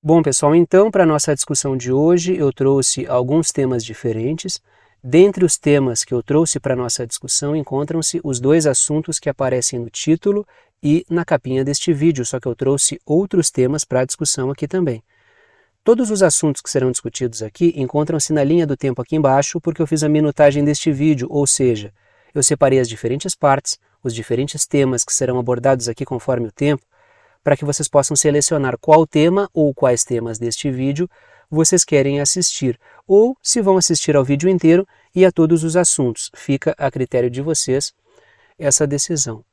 Bom, pessoal, então, para a nossa discussão de hoje, eu trouxe alguns temas diferentes. Dentre os temas que eu trouxe para a nossa discussão, encontram-se os dois assuntos que aparecem no título e na capinha deste vídeo, só que eu trouxe outros temas para a discussão aqui também. Todos os assuntos que serão discutidos aqui encontram-se na linha do tempo aqui embaixo, porque eu fiz a minutagem deste vídeo, ou seja, eu separei as diferentes partes, os diferentes temas que serão abordados aqui conforme o tempo, para que vocês possam selecionar qual tema ou quais temas deste vídeo vocês querem assistir, ou se vão assistir ao vídeo inteiro e a todos os assuntos. Fica a critério de vocês essa decisão.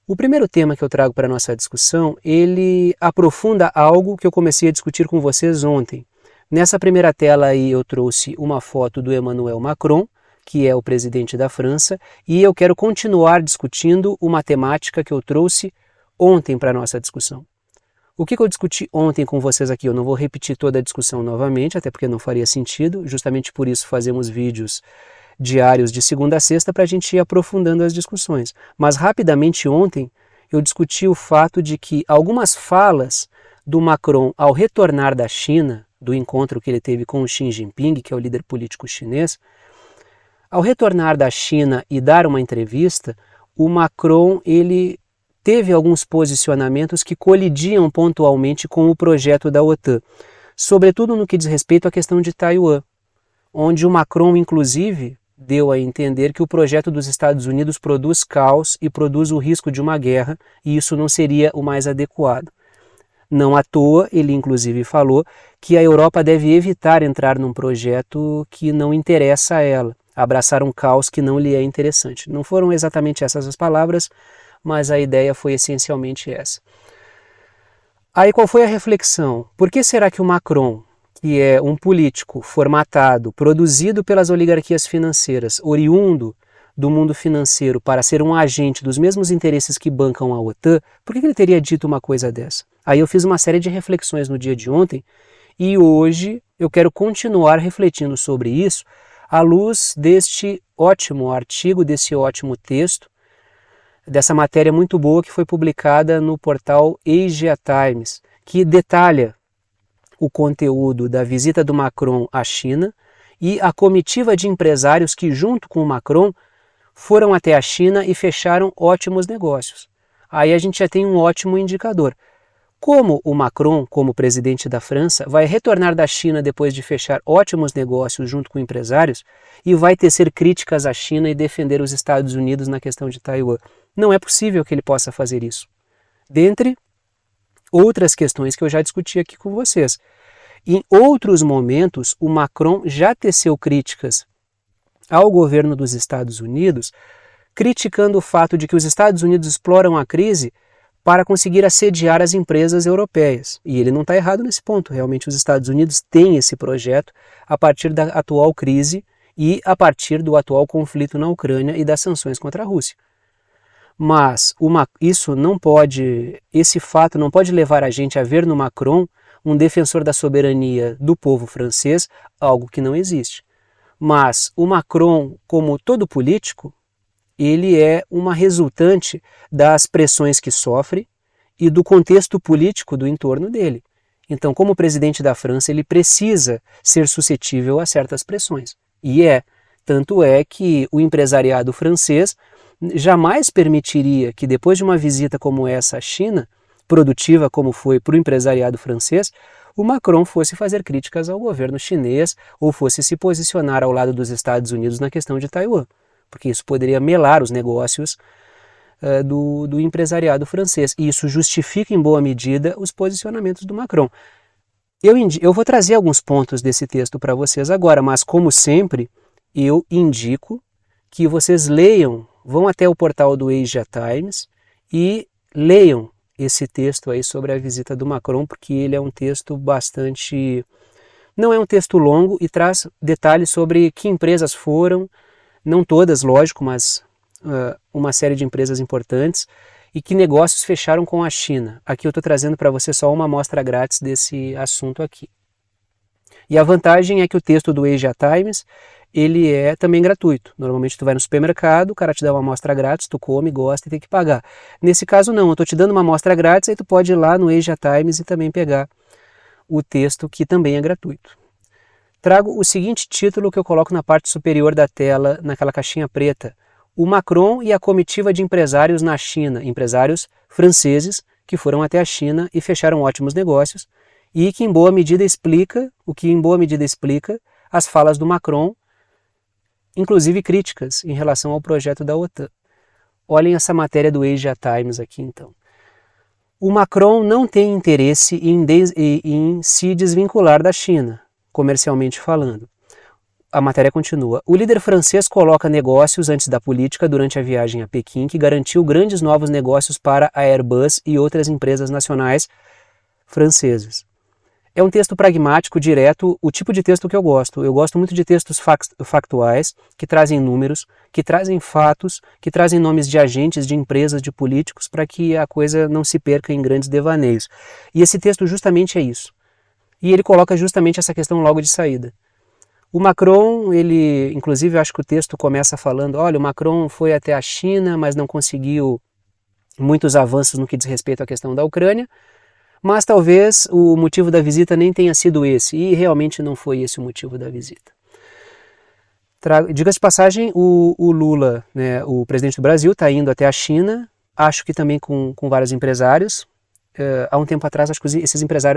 O primeiro tema que eu trago para a nossa discussão, ele aprofunda algo que eu comecei a discutir com vocês ontem. Nessa primeira tela aí eu trouxe uma foto do Emmanuel Macron, que é o presidente da França, e eu quero continuar discutindo uma temática que eu trouxe ontem para a nossa discussão. O que eu discuti ontem com vocês aqui? Eu não vou repetir toda a discussão novamente, até porque não faria sentido, justamente por isso fazemos vídeos diários de segunda a sexta para a gente ir aprofundando as discussões. Mas rapidamente ontem eu discuti o fato de que algumas falas do Macron ao retornar da China, do encontro que ele teve com o Xi Jinping, que é o líder político chinês, ao retornar da China e dar uma entrevista, o Macron ele teve alguns posicionamentos que colidiam pontualmente com o projeto da OTAN, sobretudo no que diz respeito à questão de Taiwan, onde o Macron, inclusive, deu a entender que o projeto dos Estados Unidos produz caos e produz o risco de uma guerra, e isso não seria o mais adequado. Não à toa, ele inclusive falou que a Europa deve evitar entrar num projeto que não interessa a ela, abraçar um caos que não lhe é interessante. Não foram exatamente essas as palavras, mas a ideia foi essencialmente essa. Aí qual foi a reflexão? Por que será que o Macron, que é um político formatado, produzido pelas oligarquias financeiras, oriundo do mundo financeiro para ser um agente dos mesmos interesses que bancam a OTAN, por que ele teria dito uma coisa dessa? Aí eu fiz uma série de reflexões no dia de ontem e hoje eu quero continuar refletindo sobre isso à luz deste ótimo artigo, desse ótimo texto, dessa matéria muito boa que foi publicada no portal Asia Times, que detalha o conteúdo da visita do Macron à China e a comitiva de empresários que, junto com o Macron, foram até a China e fecharam ótimos negócios. Aí a gente já tem um ótimo indicador. Como o Macron, como presidente da França, vai retornar da China depois de fechar ótimos negócios junto com empresários e vai tecer críticas à China e defender os Estados Unidos na questão de Taiwan? Não é possível que ele possa fazer isso. Dentre outras questões que eu já discuti aqui com vocês. Em outros momentos, o Macron já teceu críticas ao governo dos Estados Unidos, criticando o fato de que os Estados Unidos exploram a crise para conseguir assediar as empresas europeias. E ele não está errado nesse ponto. Realmente os Estados Unidos têm esse projeto a partir da atual crise e a partir do atual conflito na Ucrânia e das sanções contra a Rússia. Mas esse fato não pode levar a gente a ver no Macron um defensor da soberania do povo francês, algo que não existe. Mas o Macron, como todo político, ele é uma resultante das pressões que sofre e do contexto político do entorno dele. Então, como presidente da França, ele precisa ser suscetível a certas pressões. Tanto é que o empresariado francês jamais permitiria que, depois de uma visita como essa à China, produtiva como foi para o empresariado francês, o Macron fosse fazer críticas ao governo chinês ou fosse se posicionar ao lado dos Estados Unidos na questão de Taiwan, porque isso poderia melar os negócios do empresariado francês. E isso justifica, em boa medida, os posicionamentos do Macron. Eu vou trazer alguns pontos desse texto para vocês agora, mas, como sempre, eu indico que vocês vão até o portal do Asia Times e leiam esse texto aí sobre a visita do Macron, porque ele é um texto não é um texto longo e traz detalhes sobre que empresas foram, não todas, lógico, mas uma série de empresas importantes, e que negócios fecharam com a China. Aqui eu estou trazendo para você só uma amostra grátis desse assunto aqui. E a vantagem é que o texto do Asia Times, ele é também gratuito. Normalmente tu vai no supermercado, o cara te dá uma amostra grátis, tu come, gosta e tem que pagar. Nesse caso não, eu estou te dando uma amostra grátis, aí tu pode ir lá no Asia Times e também pegar o texto que também é gratuito. Trago o seguinte título que eu coloco na parte superior da tela, naquela caixinha preta: O Macron e a comitiva de empresários na China, empresários franceses que foram até a China e fecharam ótimos negócios, e que em boa medida explica as falas do Macron, inclusive críticas em relação ao projeto da OTAN. Olhem essa matéria do Asia Times aqui então. O Macron não tem interesse em se desvincular da China, comercialmente falando. A matéria continua. O líder francês coloca negócios antes da política durante a viagem a Pequim, que garantiu grandes novos negócios para a Airbus e outras empresas nacionais francesas. É um texto pragmático, direto, o tipo de texto que eu gosto. Eu gosto muito de textos factuais, que trazem números, que trazem fatos, que trazem nomes de agentes, de empresas, de políticos, para que a coisa não se perca em grandes devaneios. E esse texto justamente é isso. E ele coloca justamente essa questão logo de saída. O Macron, ele, inclusive, eu acho que o texto começa falando, olha, o Macron foi até a China, mas não conseguiu muitos avanços no que diz respeito à questão da Ucrânia, mas talvez o motivo da visita nem tenha sido esse, e realmente não foi esse o motivo da visita. Diga-se de passagem, o Lula, né, o presidente do Brasil, está indo até a China, acho que também com vários empresários. Há um tempo atrás, acho que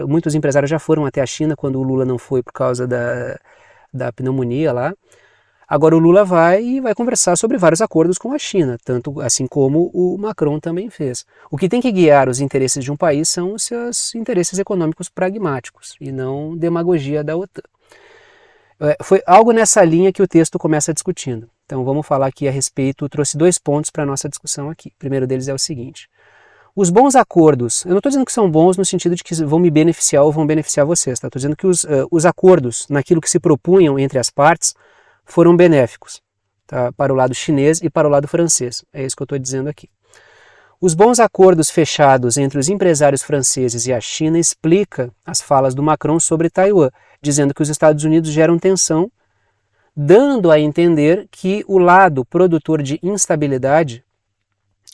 muitos empresários já foram até a China, quando o Lula não foi por causa da pneumonia lá. Agora o Lula vai conversar sobre vários acordos com a China, tanto assim como o Macron também fez. O que tem que guiar os interesses de um país são os seus interesses econômicos pragmáticos e não demagogia da OTAN. Foi algo nessa linha que o texto começa discutindo. Então vamos falar aqui a respeito, trouxe 2 pontos para a nossa discussão aqui. O primeiro deles é o seguinte: os bons acordos, eu não estou dizendo que são bons no sentido de que vão me beneficiar ou vão beneficiar vocês, tá? Estou dizendo que os acordos, naquilo que se propunham entre as partes, foram benéficos, tá? Para o lado chinês e para o lado francês. É isso que eu estou dizendo aqui. Os bons acordos fechados entre os empresários franceses e a China explica as falas do Macron sobre Taiwan, dizendo que os Estados Unidos geram tensão, dando a entender que o lado produtor de instabilidade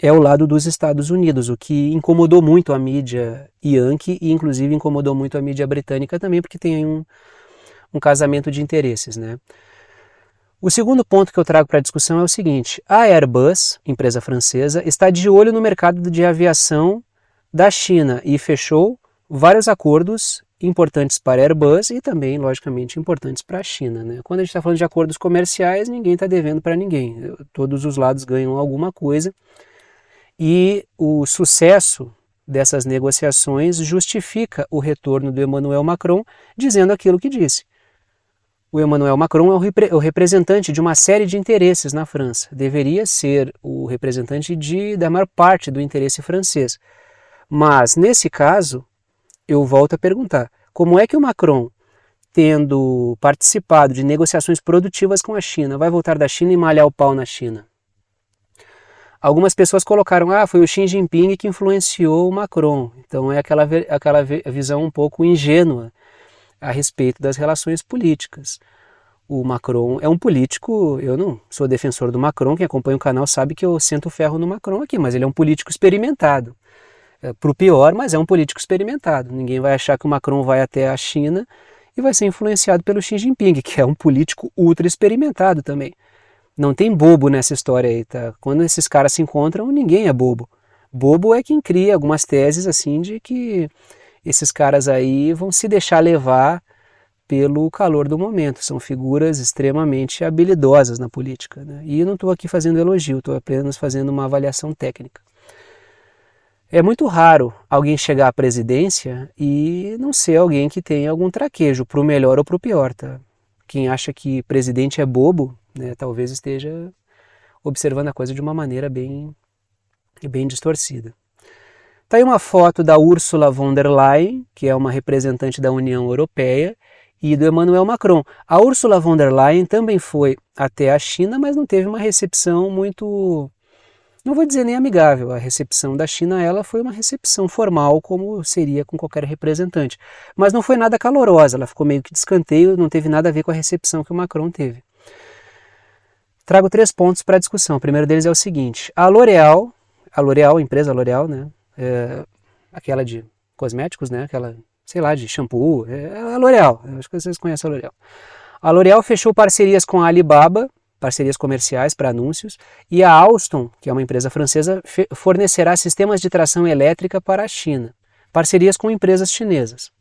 é o lado dos Estados Unidos, o que incomodou muito a mídia yankee e inclusive incomodou muito a mídia britânica também, porque tem um casamento de interesses, né? O segundo ponto que eu trago para a discussão é o seguinte: a Airbus, empresa francesa, está de olho no mercado de aviação da China e fechou vários acordos importantes para a Airbus e também, logicamente, importantes para a China, né? Quando a gente está falando de acordos comerciais, ninguém está devendo para ninguém, todos os lados ganham alguma coisa. E o sucesso dessas negociações justifica o retorno do Emmanuel Macron, dizendo aquilo que disse. O Emmanuel Macron é o representante de uma série de interesses na França. Deveria ser o representante da maior parte do interesse francês. Mas, nesse caso, eu volto a perguntar, como é que o Macron, tendo participado de negociações produtivas com a China, vai voltar da China e malhar o pau na China? Algumas pessoas colocaram, foi o Xi Jinping que influenciou o Macron. Então é aquela visão um pouco ingênua a respeito das relações políticas. O Macron é um político, eu não sou defensor do Macron, quem acompanha o canal sabe que eu sento o ferro no Macron aqui, mas ele é um político experimentado. Para o pior, mas é um político experimentado. Ninguém vai achar que o Macron vai até a China e vai ser influenciado pelo Xi Jinping, que é um político ultra experimentado também. Não tem bobo nessa história aí, tá? Quando esses caras se encontram, ninguém é bobo. Bobo é quem cria algumas teses assim de que esses caras aí vão se deixar levar pelo calor do momento. São figuras extremamente habilidosas na política, né? E eu não estou aqui fazendo elogio, estou apenas fazendo uma avaliação técnica. É muito raro alguém chegar à presidência e não ser alguém que tenha algum traquejo, para o melhor ou para o pior, tá? Quem acha que presidente é bobo, né, talvez esteja observando a coisa de uma maneira bem distorcida. Está aí uma foto da Ursula von der Leyen, que é uma representante da União Europeia, e do Emmanuel Macron. A Ursula von der Leyen também foi até a China, mas não teve uma recepção muito, não vou dizer nem amigável. A recepção da China ela foi uma recepção formal, como seria com qualquer representante. Mas não foi nada calorosa, ela ficou meio que de escanteio, não teve nada a ver com a recepção que o Macron teve. Trago 3 pontos para a discussão. O primeiro deles é o seguinte: a empresa L'Oréal, né, aquela de cosméticos, né, aquela sei lá, de shampoo, a L'Oréal, acho que vocês conhecem a L'Oréal. A L'Oréal fechou parcerias com a Alibaba, parcerias comerciais para anúncios, e a Alstom, que é uma empresa francesa, fornecerá sistemas de tração elétrica para a China, parcerias com empresas chinesas.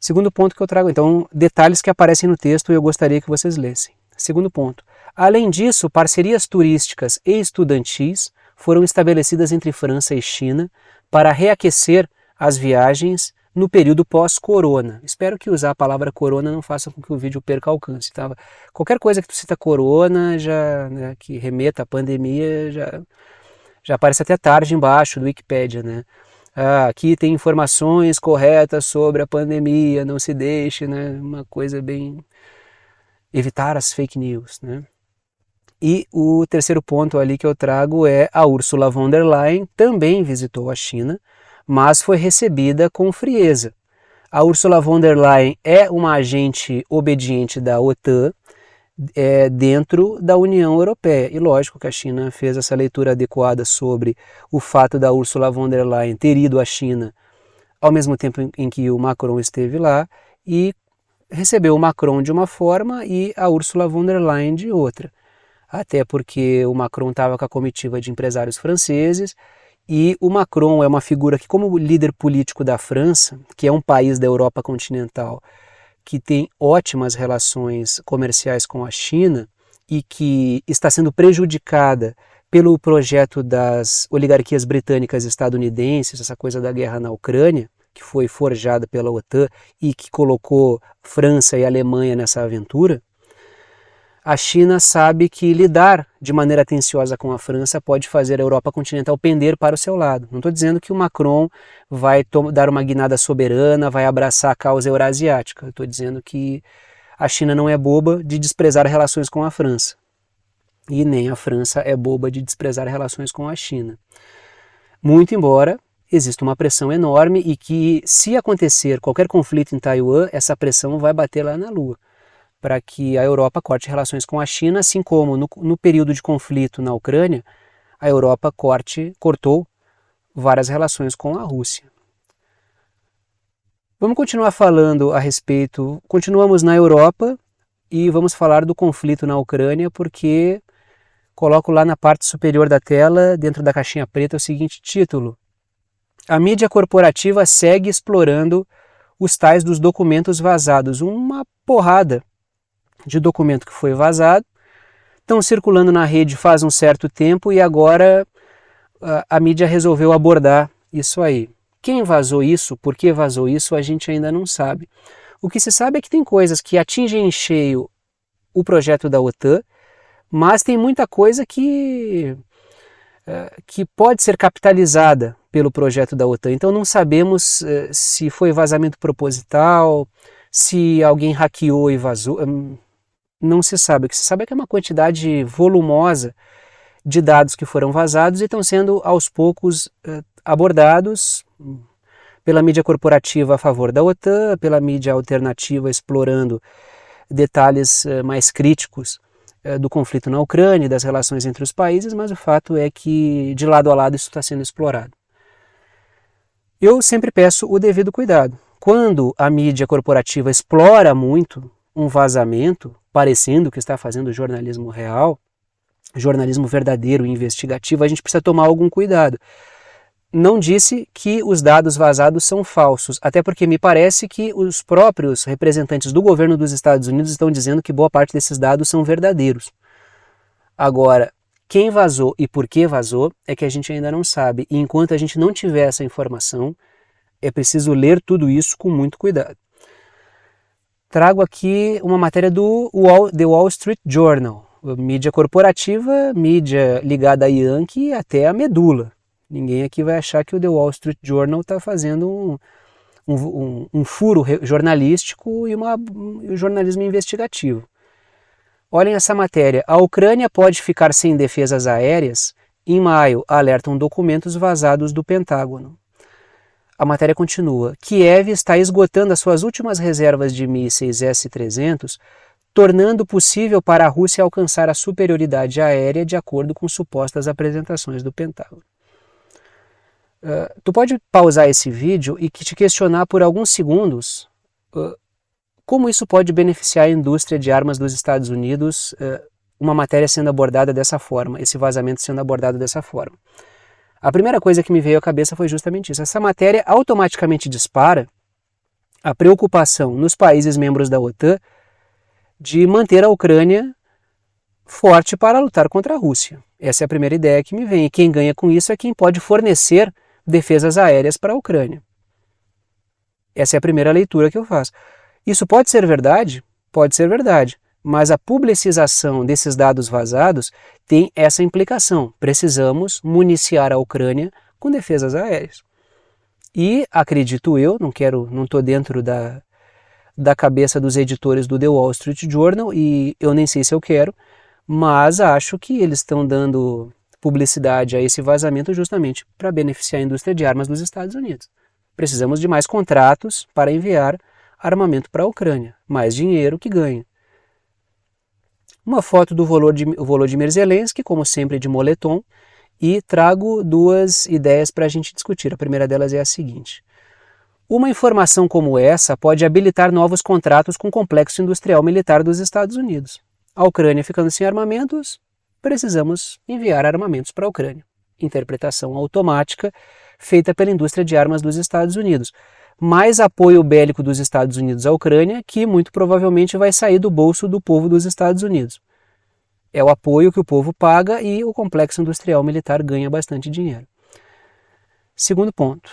Segundo ponto que eu trago, então, detalhes que aparecem no texto e eu gostaria que vocês lessem. Segundo ponto, além disso, parcerias turísticas e estudantis foram estabelecidas entre França e China para reaquecer as viagens no período pós-corona. Espero que usar a palavra corona não faça com que o vídeo perca alcance. Tá? Qualquer coisa que tu cita corona, né, que remeta à pandemia, já aparece até tarde embaixo do Wikipedia, né? Aqui tem informações corretas sobre a pandemia, não se deixe, né? Uma coisa bem... evitar as fake news, né? E o terceiro ponto ali que eu trago é a Ursula von der Leyen também visitou a China, mas foi recebida com frieza. A Ursula von der Leyen é uma agente obediente da OTAN dentro da União Europeia. E lógico que a China fez essa leitura adequada sobre o fato da Ursula von der Leyen ter ido à China ao mesmo tempo em que o Macron esteve lá e recebeu o Macron de uma forma e a Ursula von der Leyen de outra. Até porque o Macron estava com a comitiva de empresários franceses e o Macron é uma figura que, como líder político da França, que é um país da Europa continental, que tem ótimas relações comerciais com a China e que está sendo prejudicada pelo projeto das oligarquias britânicas e estadunidenses, essa coisa da guerra na Ucrânia, que foi forjada pela OTAN e que colocou França e Alemanha nessa aventura, a China sabe que lidar de maneira atenciosa com a França pode fazer a Europa continental pender para o seu lado. Não estou dizendo que o Macron vai dar uma guinada soberana, vai abraçar a causa eurasiática. Estou dizendo que a China não é boba de desprezar relações com a França. E nem a França é boba de desprezar relações com a China. Muito embora exista uma pressão enorme e que, se acontecer qualquer conflito em Taiwan, essa pressão vai bater lá na Lua, para que a Europa corte relações com a China, assim como no período de conflito na Ucrânia, a Europa cortou várias relações com a Rússia. Vamos continuar falando a respeito, continuamos na Europa e vamos falar do conflito na Ucrânia, porque coloco lá na parte superior da tela, dentro da caixinha preta, o seguinte título: a mídia corporativa segue explorando os tais dos documentos vazados. Uma porrada de documento que foi vazado, estão circulando na rede faz um certo tempo e agora a mídia resolveu abordar isso aí. Quem vazou isso, por que vazou isso, a gente ainda não sabe. O que se sabe é que tem coisas que atingem em cheio o projeto da OTAN, mas tem muita coisa que pode ser capitalizada pelo projeto da OTAN. Então não sabemos se foi vazamento proposital, se alguém hackeou e vazou. Não se sabe. O que se sabe é que é uma quantidade volumosa de dados que foram vazados e estão sendo aos poucos abordados pela mídia corporativa a favor da OTAN, pela mídia alternativa explorando detalhes mais críticos do conflito na Ucrânia, das relações entre os países, mas o fato é que de lado a lado isso está sendo explorado. Eu sempre peço o devido cuidado. Quando a mídia corporativa explora muito um vazamento, parecendo que está fazendo jornalismo real, jornalismo verdadeiro e investigativo, a gente precisa tomar algum cuidado. Não disse que os dados vazados são falsos, até porque me parece que os próprios representantes do governo dos Estados Unidos estão dizendo que boa parte desses dados são verdadeiros. Agora, quem vazou e por que vazou é que a gente ainda não sabe, e enquanto a gente não tiver essa informação, é preciso ler tudo isso com muito cuidado. Trago aqui uma matéria do The Wall Street Journal, mídia corporativa, mídia ligada a Yankee até a medula. Ninguém aqui vai achar que o The Wall Street Journal está fazendo um furo jornalístico e um jornalismo investigativo. Olhem essa matéria. A Ucrânia pode ficar sem defesas aéreas? Em maio, alertam documentos vazados do Pentágono. A matéria continua. Kiev está esgotando as suas últimas reservas de mísseis S-300, tornando possível para a Rússia alcançar a superioridade aérea de acordo com supostas apresentações do Pentágono. Tu pode pausar esse vídeo e te questionar por alguns segundos como isso pode beneficiar a indústria de armas dos Estados Unidos, uma matéria sendo abordada dessa forma, esse vazamento sendo abordado dessa forma. A primeira coisa que me veio à cabeça foi justamente isso. Essa matéria automaticamente dispara a preocupação nos países membros da OTAN de manter a Ucrânia forte para lutar contra a Rússia. Essa é a primeira ideia que me vem. E quem ganha com isso é quem pode fornecer defesas aéreas para a Ucrânia. Essa é a primeira leitura que eu faço. Isso pode ser verdade? Pode ser verdade. Mas a publicização desses dados vazados tem essa implicação. Precisamos municiar a Ucrânia com defesas aéreas. E, acredito eu, não estou dentro da cabeça dos editores do The Wall Street Journal e eu nem sei se eu quero, mas acho que eles estão dando publicidade a esse vazamento justamente para beneficiar a indústria de armas dos Estados Unidos. Precisamos de mais contratos para enviar armamento para a Ucrânia, mais dinheiro que ganha. Uma foto do Volodymyr Zelensky, como sempre de moletom, e trago duas ideias para a gente discutir. A primeira delas é a seguinte. Uma informação como essa pode habilitar novos contratos com o complexo industrial militar dos Estados Unidos. A Ucrânia ficando sem armamentos, precisamos enviar armamentos para a Ucrânia. Interpretação automática feita pela indústria de armas dos Estados Unidos. Mais apoio bélico dos Estados Unidos à Ucrânia, que muito provavelmente vai sair do bolso do povo dos Estados Unidos. É o apoio que o povo paga e o complexo industrial militar ganha bastante dinheiro. Segundo ponto.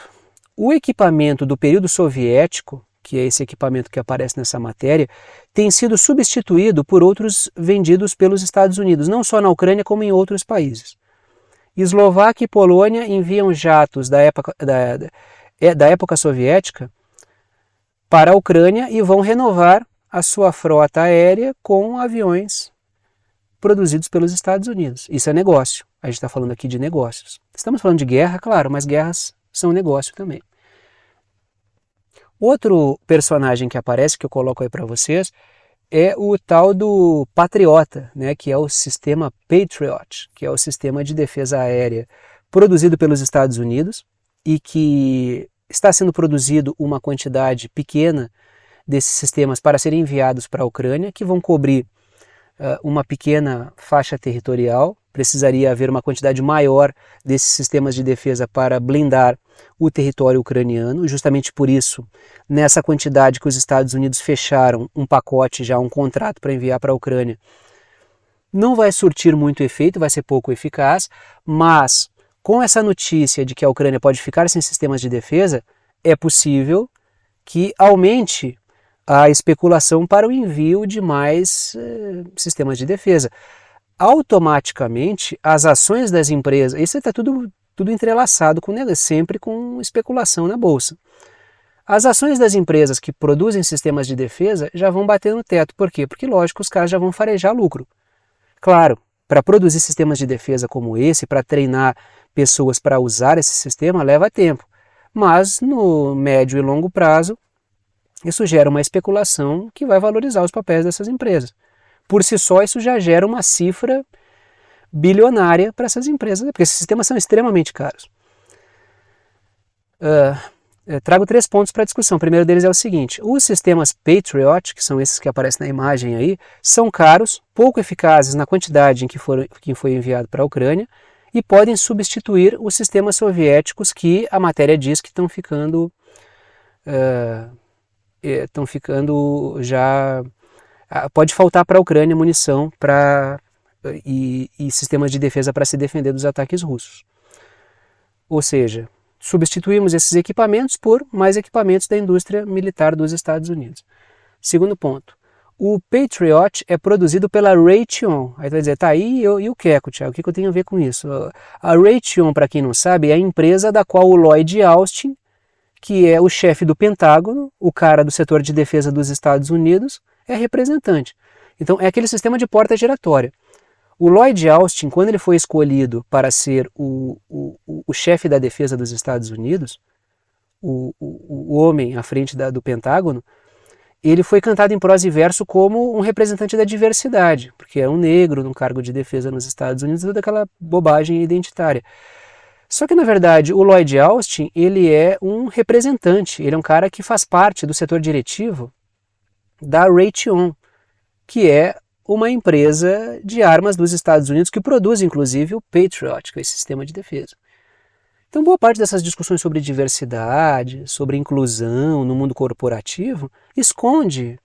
O equipamento do período soviético, que é esse equipamento que aparece nessa matéria, tem sido substituído por outros vendidos pelos Estados Unidos, não só na Ucrânia como em outros países. Eslováquia e Polônia enviam jatos da época soviética para a Ucrânia e vão renovar a sua frota aérea com aviões produzidos pelos Estados Unidos. Isso é negócio. A gente está falando aqui de negócios. Estamos falando de guerra, claro, mas guerras são negócio também. Outro personagem que aparece, que eu coloco aí para vocês, é o tal do Patriota, né, que é o sistema Patriot, que é o sistema de defesa aérea produzido pelos Estados Unidos e que está sendo produzido uma quantidade pequena desses sistemas para serem enviados para a Ucrânia, que vão cobrir uma pequena faixa territorial. Precisaria haver uma quantidade maior desses sistemas de defesa para blindar o território ucraniano. Justamente por isso, nessa quantidade que os Estados Unidos fecharam um pacote, já um contrato para enviar para a Ucrânia, não vai surtir muito efeito, vai ser pouco eficaz, mas com essa notícia de que a Ucrânia pode ficar sem sistemas de defesa, é possível que aumente a especulação para o envio de mais sistemas de defesa. Automaticamente, as ações das empresas, isso está tudo entrelaçado sempre com especulação na bolsa. As ações das empresas que produzem sistemas de defesa já vão bater no teto. Por quê? Porque, lógico, os caras já vão farejar lucro. Claro, para produzir sistemas de defesa como esse, para treinar pessoas para usar esse sistema, leva tempo. Mas, no médio e longo prazo, isso gera uma especulação que vai valorizar os papéis dessas empresas. Por si só, isso já gera uma cifra bilionária para essas empresas, porque esses sistemas são extremamente caros. Trago 3 pontos para a discussão. O primeiro deles é o seguinte: os sistemas Patriot, que são esses que aparecem na imagem aí, são caros, pouco eficazes na quantidade em que foi enviado para a Ucrânia e podem substituir os sistemas soviéticos que a matéria diz que estão ficando já... Pode faltar para a Ucrânia munição e sistemas de defesa para se defender dos ataques russos. Ou seja, substituímos esses equipamentos por mais equipamentos da indústria militar dos Estados Unidos. Segundo ponto, o Patriot é produzido pela Raytheon. Aí tu vai dizer, tá aí e o Queco, Thiago, o que eu tenho a ver com isso? A Raytheon, para quem não sabe, é a empresa da qual o Lloyd Austin, que é o chefe do Pentágono, o cara do setor de defesa dos Estados Unidos, é representante. Então é aquele sistema de porta giratória. O Lloyd Austin, quando ele foi escolhido para ser o chefe da defesa dos Estados Unidos, o homem à frente do Pentágono, ele foi cantado em prosa e verso como um representante da diversidade, porque era um negro num cargo de defesa nos Estados Unidos, toda aquela bobagem identitária. Só que, na verdade, o Lloyd Austin, ele é um representante, ele é um cara que faz parte do setor diretivo da Raytheon, que é uma empresa de armas dos Estados Unidos que produz, inclusive, o Patriot, que é esse sistema de defesa. Então, boa parte dessas discussões sobre diversidade, sobre inclusão no mundo corporativo, esconde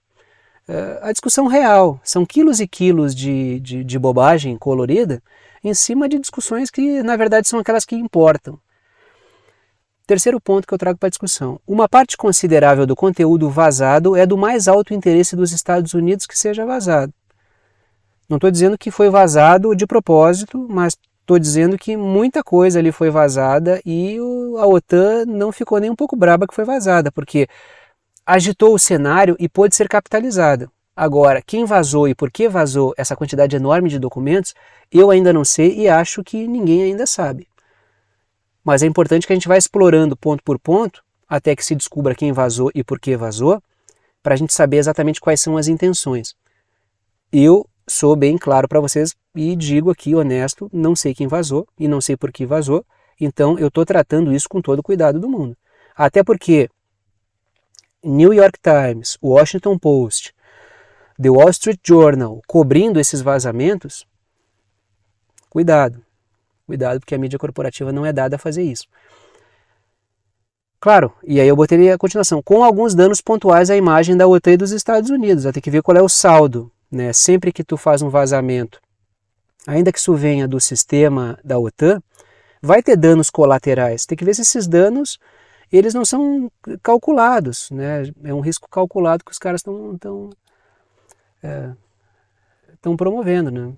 a discussão real. São quilos e quilos de bobagem colorida em cima de discussões que, na verdade, são aquelas que importam. Terceiro ponto que eu trago para a discussão. Uma parte considerável do conteúdo vazado é do mais alto interesse dos Estados Unidos que seja vazado. Não estou dizendo que foi vazado de propósito, mas estou dizendo que muita coisa ali foi vazada e a OTAN não ficou nem um pouco braba que foi vazada, porque agitou o cenário e pôde ser capitalizada. Agora, quem vazou e por que vazou essa quantidade enorme de documentos, eu ainda não sei e acho que ninguém ainda sabe. Mas é importante que a gente vá explorando ponto por ponto, até que se descubra quem vazou e por que vazou, para a gente saber exatamente quais são as intenções. Eu sou bem claro para vocês e digo aqui, honesto, não sei quem vazou e não sei por que vazou, então eu estou tratando isso com todo o cuidado do mundo. Até porque New York Times, Washington Post, The Wall Street Journal cobrindo esses vazamentos, cuidado porque a mídia corporativa não é dada a fazer isso. Claro, e aí eu botei a continuação, com alguns danos pontuais à imagem da OTAN e dos Estados Unidos, vai ter que ver qual é o saldo, né? Sempre que tu faz um vazamento, ainda que isso venha do sistema da OTAN, vai ter danos colaterais, tem que ver se esses danos eles não são calculados, né? É um risco calculado que os caras estão promovendo, né?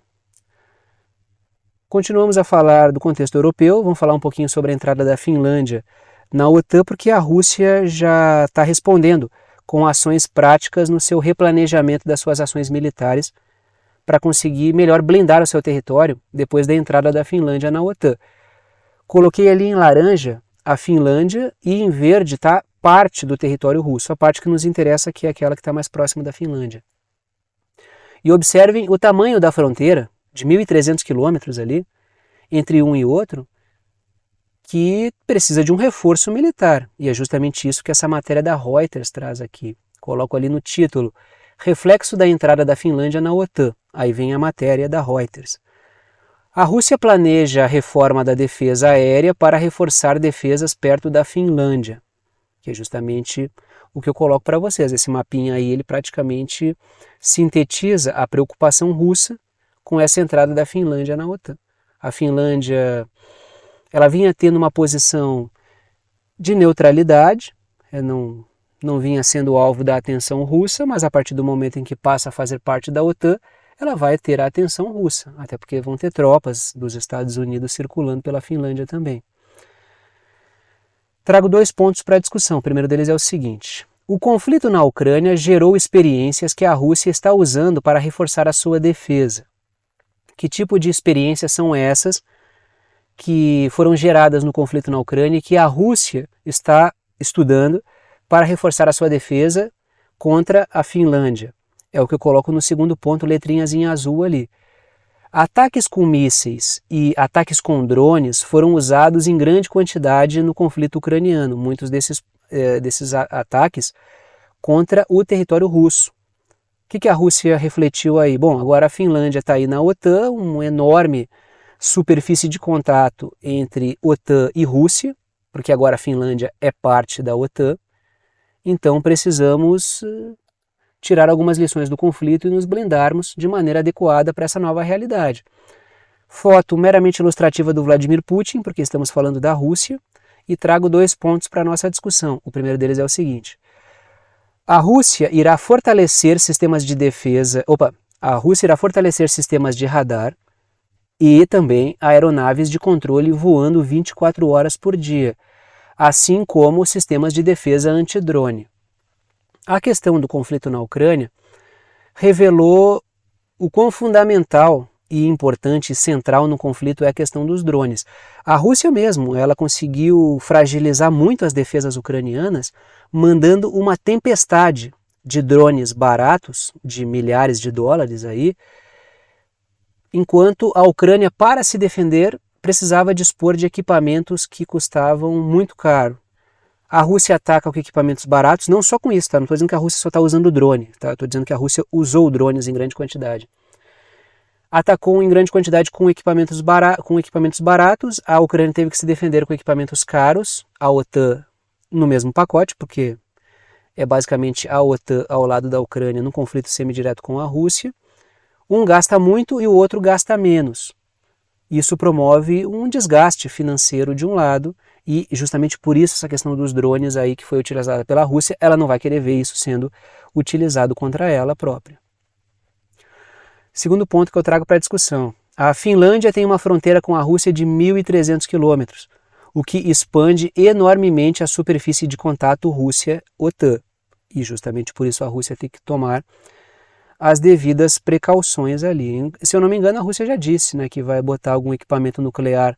Continuamos a falar do contexto europeu, vamos falar um pouquinho sobre a entrada da Finlândia na OTAN, porque a Rússia já está respondendo com ações práticas no seu replanejamento das suas ações militares para conseguir melhor blindar o seu território depois da entrada da Finlândia na OTAN. Coloquei ali em laranja a Finlândia e em verde está parte do território russo, a parte que nos interessa, que é aquela que está mais próxima da Finlândia. E observem o tamanho da fronteira, de 1.300 quilômetros ali, entre um e outro, que precisa de um reforço militar. E é justamente isso que essa matéria da Reuters traz aqui. Coloco ali no título, reflexo da entrada da Finlândia na OTAN. Aí vem a matéria da Reuters. A Rússia planeja a reforma da defesa aérea para reforçar defesas perto da Finlândia, que é justamente o que eu coloco para vocês. Esse mapinha aí, ele praticamente sintetiza a preocupação russa com essa entrada da Finlândia na OTAN. A Finlândia, ela vinha tendo uma posição de neutralidade, não vinha sendo alvo da atenção russa, mas a partir do momento em que passa a fazer parte da OTAN, ela vai ter a atenção russa, até porque vão ter tropas dos Estados Unidos circulando pela Finlândia também. Trago 2 pontos para a discussão. O primeiro deles é o seguinte: o conflito na Ucrânia gerou experiências que a Rússia está usando para reforçar a sua defesa. Que tipo de experiências são essas que foram geradas no conflito na Ucrânia e que a Rússia está estudando para reforçar a sua defesa contra a Finlândia? É o que eu coloco no segundo ponto, letrinhas em azul ali. Ataques com mísseis e ataques com drones foram usados em grande quantidade no conflito ucraniano, muitos desses ataques contra o território russo. O que a Rússia refletiu aí? Bom, agora a Finlândia está aí na OTAN, uma enorme superfície de contato entre OTAN e Rússia, porque agora a Finlândia é parte da OTAN, então precisamos tirar algumas lições do conflito e nos blindarmos de maneira adequada para essa nova realidade. Foto meramente ilustrativa do Vladimir Putin, porque estamos falando da Rússia, e trago 2 pontos para a nossa discussão. O primeiro deles é o seguinte: a Rússia irá fortalecer sistemas de defesa, a Rússia irá fortalecer sistemas de radar e também aeronaves de controle voando 24 horas por dia, assim como sistemas de defesa antidrone. A questão do conflito na Ucrânia revelou o quão fundamental e importante e central no conflito é a questão dos drones. A Rússia mesmo, ela conseguiu fragilizar muito as defesas ucranianas, mandando uma tempestade de drones baratos, de milhares de dólares aí, enquanto a Ucrânia, para se defender, precisava dispor de equipamentos que custavam muito caro. A Rússia ataca com equipamentos baratos, não só com isso, tá? Não estou dizendo que a Rússia só está usando drone, tá? Estou dizendo que a Rússia usou drones em grande quantidade. Atacou em grande quantidade com equipamentos baratos, a Ucrânia teve que se defender com equipamentos caros, a OTAN no mesmo pacote, porque é basicamente a OTAN ao lado da Ucrânia num conflito semidireto com a Rússia. Um gasta muito e o outro gasta menos. Isso promove um desgaste financeiro de um lado e justamente por isso essa questão dos drones aí que foi utilizada pela Rússia, ela não vai querer ver isso sendo utilizado contra ela própria. Segundo ponto que eu trago para a discussão. A Finlândia tem uma fronteira com a Rússia de 1.300 quilômetros, o que expande enormemente a superfície de contato Rússia-OTAN. E justamente por isso a Rússia tem que tomar as devidas precauções ali. Se eu não me engano, a Rússia já disse, né, que vai botar algum equipamento nuclear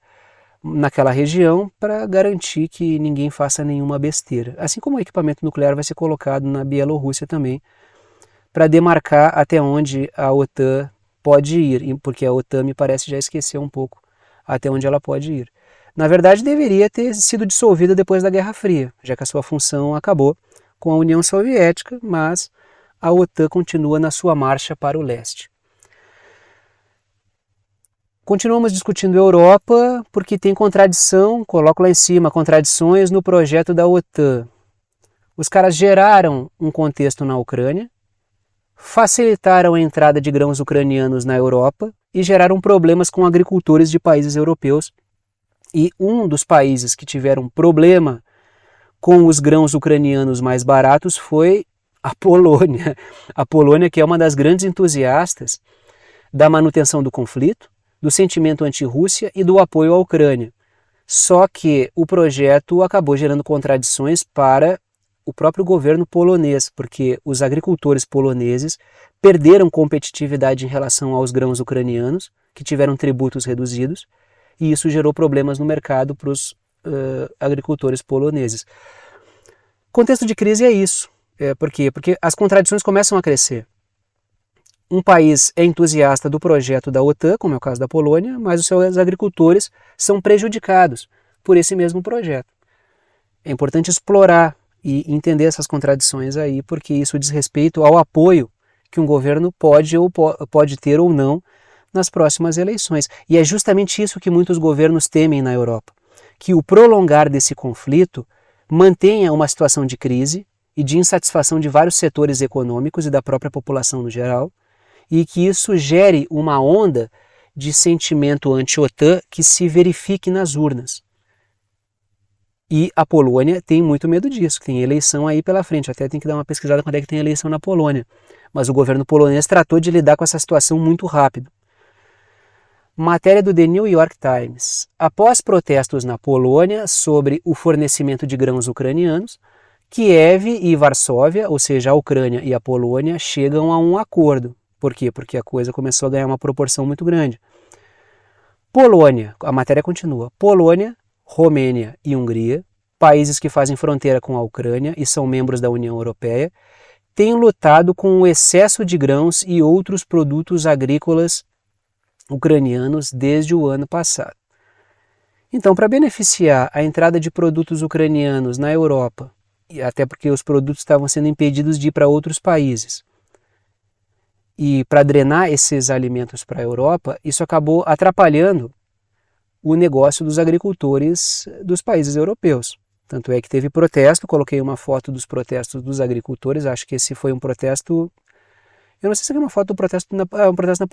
naquela região para garantir que ninguém faça nenhuma besteira. Assim como o equipamento nuclear vai ser colocado na Bielorrússia também, para demarcar até onde a OTAN pode ir, porque a OTAN me parece já esqueceu um pouco até onde ela pode ir. Na verdade, deveria ter sido dissolvida depois da Guerra Fria, já que a sua função acabou com a União Soviética, mas a OTAN continua na sua marcha para o leste. Continuamos discutindo Europa porque tem contradição, coloco lá em cima, contradições no projeto da OTAN. Os caras geraram um contexto na Ucrânia, facilitaram a entrada de grãos ucranianos na Europa e geraram problemas com agricultores de países europeus. E um dos países que tiveram problema com os grãos ucranianos mais baratos foi a Polônia. A Polônia, que é uma das grandes entusiastas da manutenção do conflito, do sentimento anti-Rússia e do apoio à Ucrânia. Só que o projeto acabou gerando contradições para o próprio governo polonês, porque os agricultores poloneses perderam competitividade em relação aos grãos ucranianos, que tiveram tributos reduzidos, e isso gerou problemas no mercado para os agricultores poloneses. Contexto de crise é isso. Por quê? Porque as contradições começam a crescer. Um país é entusiasta do projeto da OTAN, como é o caso da Polônia, mas os seus agricultores são prejudicados por esse mesmo projeto. É importante explorar e entender essas contradições aí, porque isso diz respeito ao apoio que um governo pode ter ou não nas próximas eleições. E é justamente isso que muitos governos temem na Europa, que o prolongar desse conflito mantenha uma situação de crise e de insatisfação de vários setores econômicos e da própria população no geral, e que isso gere uma onda de sentimento anti-OTAN que se verifique nas urnas. E a Polônia tem muito medo disso, tem eleição aí pela frente, até tem que dar uma pesquisada quando é que tem eleição na Polônia. Mas o governo polonês tratou de lidar com essa situação muito rápido. Matéria do The New York Times. Após protestos na Polônia sobre o fornecimento de grãos ucranianos, Kiev e Varsóvia, ou seja, a Ucrânia e a Polônia, chegam a um acordo. Por quê? Porque a coisa começou a ganhar uma proporção muito grande. Polônia, a matéria continua, Polônia, Romênia e Hungria, países que fazem fronteira com a Ucrânia e são membros da União Europeia, têm lutado com o excesso de grãos e outros produtos agrícolas ucranianos desde o ano passado. Então, para beneficiar a entrada de produtos ucranianos na Europa, e até porque os produtos estavam sendo impedidos de ir para outros países, e para drenar esses alimentos para a Europa, isso acabou atrapalhando o negócio dos agricultores dos países europeus. Tanto é que teve protesto, coloquei uma foto dos protestos dos agricultores, acho que esse foi um protesto, eu não sei se é uma foto do protesto, um protesto na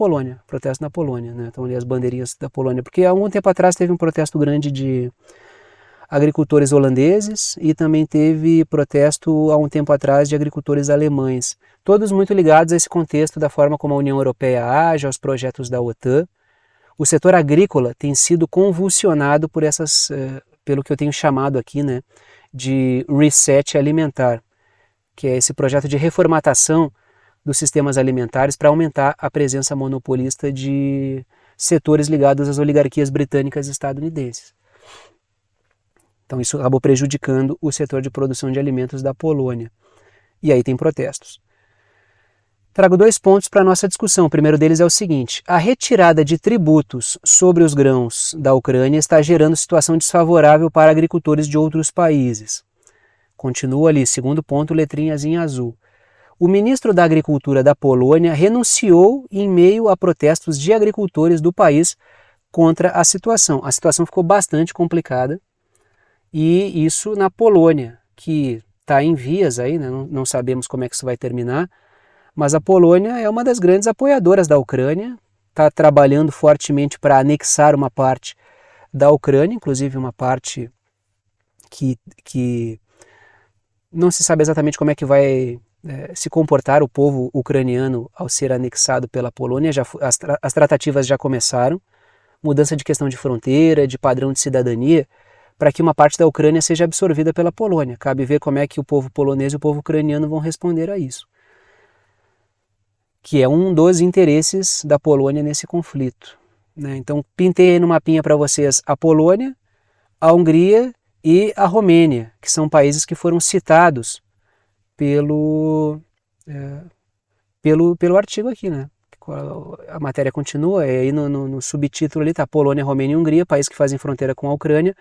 Polônia, né? Então ali as bandeirinhas da Polônia, porque há algum tempo atrás teve um protesto grande de agricultores holandeses e também teve protesto há um tempo atrás de agricultores alemães, todos muito ligados a esse contexto da forma como a União Europeia age, aos projetos da OTAN. O setor agrícola tem sido convulsionado por pelo que eu tenho chamado aqui, né, de reset alimentar, que é esse projeto de reformatação dos sistemas alimentares para aumentar a presença monopolista de setores ligados às oligarquias britânicas e estadunidenses. Então isso acabou prejudicando o setor de produção de alimentos da Polônia. E aí tem protestos. Trago 2 pontos para a nossa discussão. O primeiro deles é o seguinte: a retirada de tributos sobre os grãos da Ucrânia está gerando situação desfavorável para agricultores de outros países. Continua ali, segundo ponto, letrinhas em azul. O ministro da Agricultura da Polônia renunciou em meio a protestos de agricultores do país contra a situação. A situação ficou bastante complicada e isso na Polônia, que está em vias aí, né? Não sabemos como é que isso vai terminar, mas a Polônia é uma das grandes apoiadoras da Ucrânia, está trabalhando fortemente para anexar uma parte da Ucrânia, inclusive uma parte que não se sabe exatamente como é que vai se comportar o povo ucraniano ao ser anexado pela Polônia. As tratativas já começaram, mudança de questão de fronteira, de padrão de cidadania, para que uma parte da Ucrânia seja absorvida pela Polônia. Cabe ver como é que o povo polonês e o povo ucraniano vão responder a isso, que é um dos interesses da Polônia nesse conflito, né? Então, pintei aí no mapinha para vocês a Polônia, a Hungria e a Romênia, que são países que foram citados pelo artigo aqui, né? A matéria continua, e aí no subtítulo ali está Polônia, Romênia e Hungria, países que fazem fronteira com a Ucrânia,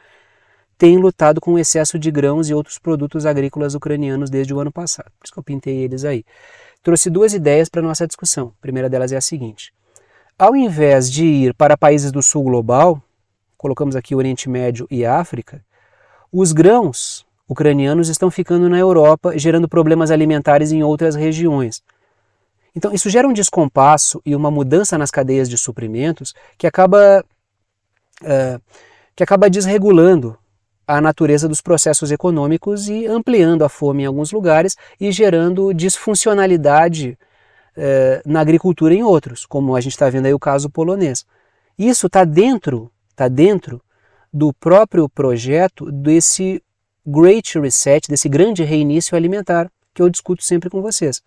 têm lutado com o excesso de grãos e outros produtos agrícolas ucranianos desde o ano passado. Por isso que eu pintei eles aí. Trouxe 2 ideias para a nossa discussão. A primeira delas é a seguinte: ao invés de ir para países do sul global, colocamos aqui o Oriente Médio e África, os grãos ucranianos estão ficando na Europa, gerando problemas alimentares em outras regiões. Então isso gera um descompasso e uma mudança nas cadeias de suprimentos que acaba desregulando a natureza dos processos econômicos e ampliando a fome em alguns lugares e gerando disfuncionalidade na agricultura em outros, como a gente está vendo aí o caso polonês. Isso está dentro do próprio projeto desse Great Reset, desse grande reinício alimentar que eu discuto sempre com vocês.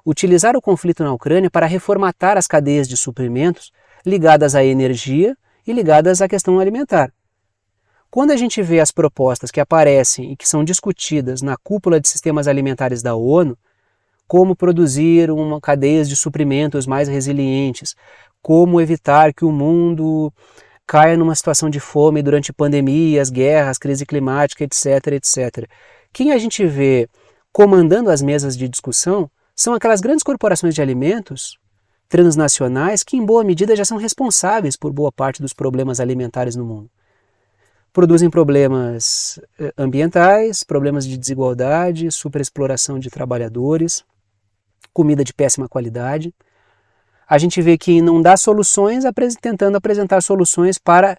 Utilizar o conflito na Ucrânia para reformatar as cadeias de suprimentos ligadas à energia e ligadas à questão alimentar. Quando a gente vê as propostas que aparecem e que são discutidas na cúpula de sistemas alimentares da ONU, como produzir cadeias de suprimentos mais resilientes, como evitar que o mundo caia numa situação de fome durante pandemias, guerras, crise climática, etc, etc. Quem a gente vê comandando as mesas de discussão são aquelas grandes corporações de alimentos transnacionais que, em boa medida, já são responsáveis por boa parte dos problemas alimentares no mundo. Produzem problemas ambientais, problemas de desigualdade, superexploração de trabalhadores, comida de péssima qualidade. A gente vê que não dá soluções tentando apresentar soluções para